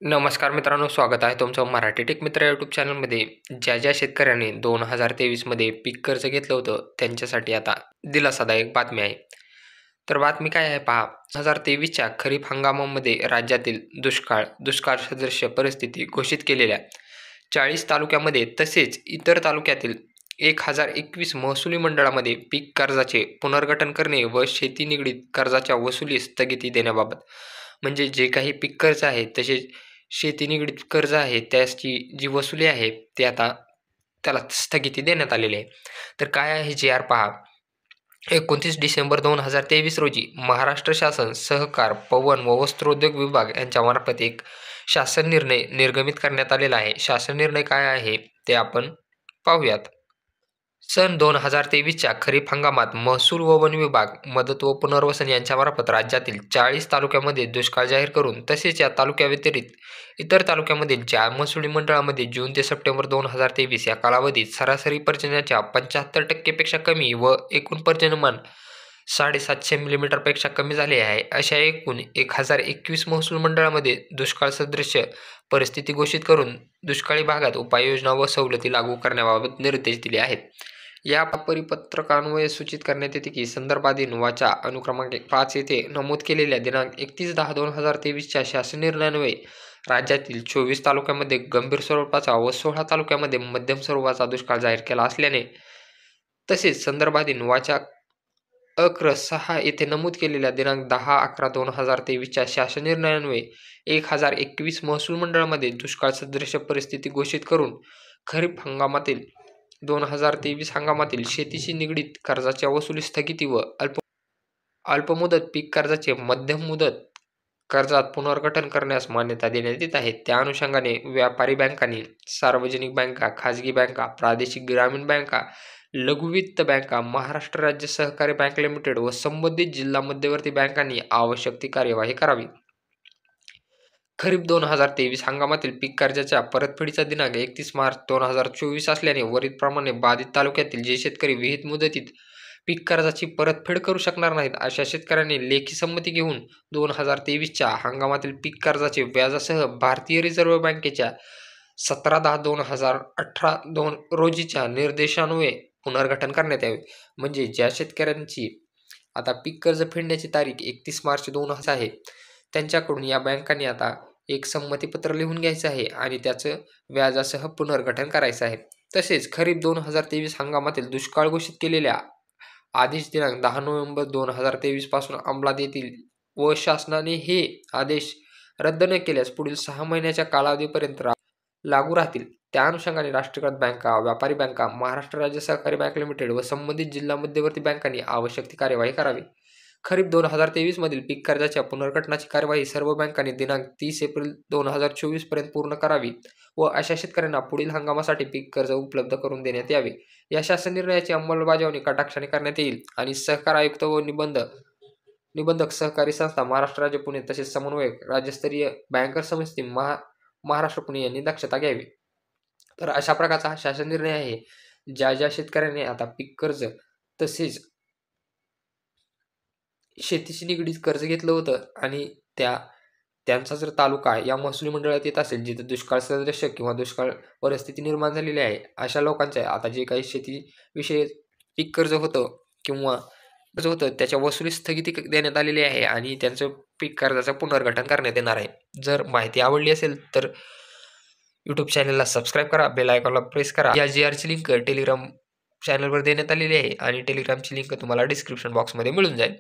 नमस्कार मित्रांनो, स्वागत आहे तुमचं मराठी टेक मित्र यूट्यूब चॅनलमध्ये. ज्या शेतकऱ्यांनी 2023मध्ये पीक कर्ज घेतलं होतं, त्यांच्यासाठी आता दिलासादायक बातमी आहे. तर बातमी काय आहे पहा. 2023च्या खरीप हंगामामध्ये राज्यातील दुष्काळ सदृश परिस्थिती घोषित केलेल्या 40 तालुक्यामध्ये तसेच इतर तालुक्यातील 1021 महसुली मंडळामध्ये पीक कर्जाचे पुनर्गठन करणे व शेती निगडीत कर्जाच्या वसुलीस स्थगिती देण्याबाबत, म्हणजे जे काही पीक कर्ज आहे तसेच शेती निगडीत कर्ज आहे त्याची जी वसुली आहे ती आता त्याला स्थगिती देण्यात आलेली आहे. तर काय आहे जी आर पहा. 29 डिसेंबर 2023 रोजी महाराष्ट्र शासन सहकार, पवन व वस्त्रोद्योग विभाग यांच्यामार्फत एक शासन निर्णय निर्गमित करण्यात आलेला आहे. शासन निर्णय काय आहे ते आपण पाहूयात. सन 2023च्या खरीप हंगामात महसूल व वन विभाग, मदत व पुनर्वसन यांच्यामार्फत राज्यातील 40 तालुक्यामध्ये दुष्काळ जाहीर करून तसेच या तालुक्याव्यतिरिक्त इतर तालुक्यामधील ज्या महसुली मंडळामध्ये जून ते सप्टेंबर 2023 या कालावधीत सरासरी पर्जन्याच्या 75% पेक्षा कमी व एकूण पर्जन्यमान 750 मिलीमीटरपेक्षा कमी झाले आहे, अशा एकूण 1021 महसूल मंडळामध्ये दुष्काळ सदृश परिस्थिती घोषित करून दुष्काळी भागात उपाययोजना व सवलती लागू करण्याबाबत निर्देश दिले आहेत. या परिपत्रकान्वये सूचित करण्यात येते की संदर्भाधीन वाचा अनुक्रमांक 5 येथे नमूद केलेल्या दिनांक 31/10/2023च्या शासन निर्णयान्वये राज्यातील 24 तालुक्यामध्ये गंभीर स्वरूपाचा व 16 तालुक्यामध्ये मध्यम स्वरूपाचा दुष्काळ जाहीर केला असल्याने, तसेच संदर्भाधीन वाचा अक्र 6 येथे नमूद केलेल्या दिनांक 10/11/2023च्या शासन निर्णयान्वये 1021 महसूल मंडळामध्ये दुष्काळ सदृश परिस्थिती घोषित करून खरीप हंगामातील 2023 हंगामातील शेतीशी निगडीत कर्जाच्या वसुली स्थगिती व अल्पमुदत पीक कर्जाचे मध्यम मुदत कर्जात पुनर्गठन करण्यास मान्यता देण्यात येत आहे. त्या अनुषंगाने व्यापारी बँकांनी, सार्वजनिक बँका, खाजगी बँका, प्रादेशिक ग्रामीण बँका, लघु वित्त बँका, महाराष्ट्र राज्य सहकारी बँक लिमिटेड व संबंधित जिल्हा मध्यवर्ती बँकांनी आवश्यक ती कार्यवाही करावी. खरीप 2023 हंगामातील पीक कर्जाच्या परतफेडीचा दिनांक 31 मार्च 2024 असल्याने वरीलप्रमाणे बाधित तालुक्यातील जे शेतकरी विहित मुदतीत पीक कर्जाची परतफेड करू शकणार नाहीत, अशा शेतकऱ्यांनी लेखी संमती घेऊन 2023च्या हंगामातील पीक कर्जाचे व्याजासह भारतीय रिझर्व्ह बँकेच्या 17/10/2018 रोजीच्या निर्देशान्वये पुनर्गठन करण्यात यावे. म्हणजे ज्या शेतकऱ्यांची आता पीक कर्ज फेडण्याची तारीख 31 मार्च 2000 आहे, त्यांच्याकडून या बँकांनी आता एक संमतीपत्र लिहून घ्यायचं आहे आणि त्याचं व्याजासह पुनर्गठन करायचं आहे. तसेच खरीप 2023 हंगामातील दुष्काळ घोषित केलेल्या आदेश दिनांक 10 नोव्हेंबर 2023 पासून अंमलात येतील व शासनाने हे आदेश रद्द न केल्यास पुढील 6 महिन्याच्या कालावधीपर्यंत लागू राहतील. त्या अनुषंगाने राष्ट्रीयकृत बँका, व्यापारी बँका, महाराष्ट्र राज्य सहकारी बँक लिमिटेड व संबंधित जिल्हा मध्यवर्ती बँकांनी आवश्यक ती कार्यवाही करावी. खरीप 2023 मधील पीक कर्जाच्या पुनर्गठनाची कार्यवाही सर्व बँकांनी दिनांक 30 एप्रिल 2024 पर्यंत पूर्ण करावी व अशा शेतकऱ्यांना पुढील हंगामासाठी पीक कर्ज उपलब्ध करून देण्यात यावे. या शासन निर्णयाची अंमलबजावणी कटाक्षाने करण्यात येईल आणि सहकार आयुक्त व निबंधक सहकारी संस्था महाराष्ट्र राज्य पुणे तसेच समन्वयक राज्यस्तरीय बँकर समिती महाराष्ट्र पुणे यांनी दक्षता घ्यावी. तर अशा प्रकारचा हा शासन निर्णय आहे. ज्या शेतकऱ्यांनी आता पीक कर्ज तसेच शेतीशी निगडीत कर्ज घेतलं होतं आणि त्यांचा जर तालुका या महसुली मंडळात येत असेल जिथे दुष्काळ सदृश किंवा दुष्काळ परिस्थिती निर्माण झालेली आहे, अशा लोकांचे आता जे काही शेतीविषयी पीक कर्ज होतं किंवा कर्ज होतं त्याच्या वसुली स्थगिती देण्यात आलेली आहे आणि त्यांचं पीक कर्जाचं पुनर्गठन करण्यात येणार आहे. जर माहिती आवडली असेल तर यूट्यूब चॅनलला सबस्क्राईब करा, बेल आयकॉनला प्रेस करा. या GRची लिंक टेलिग्राम चॅनलवर देण्यात आलेली आहे आणि टेलिग्रामची लिंक तुम्हाला डिस्क्रिप्शन बॉक्समध्ये मिळून जाईल.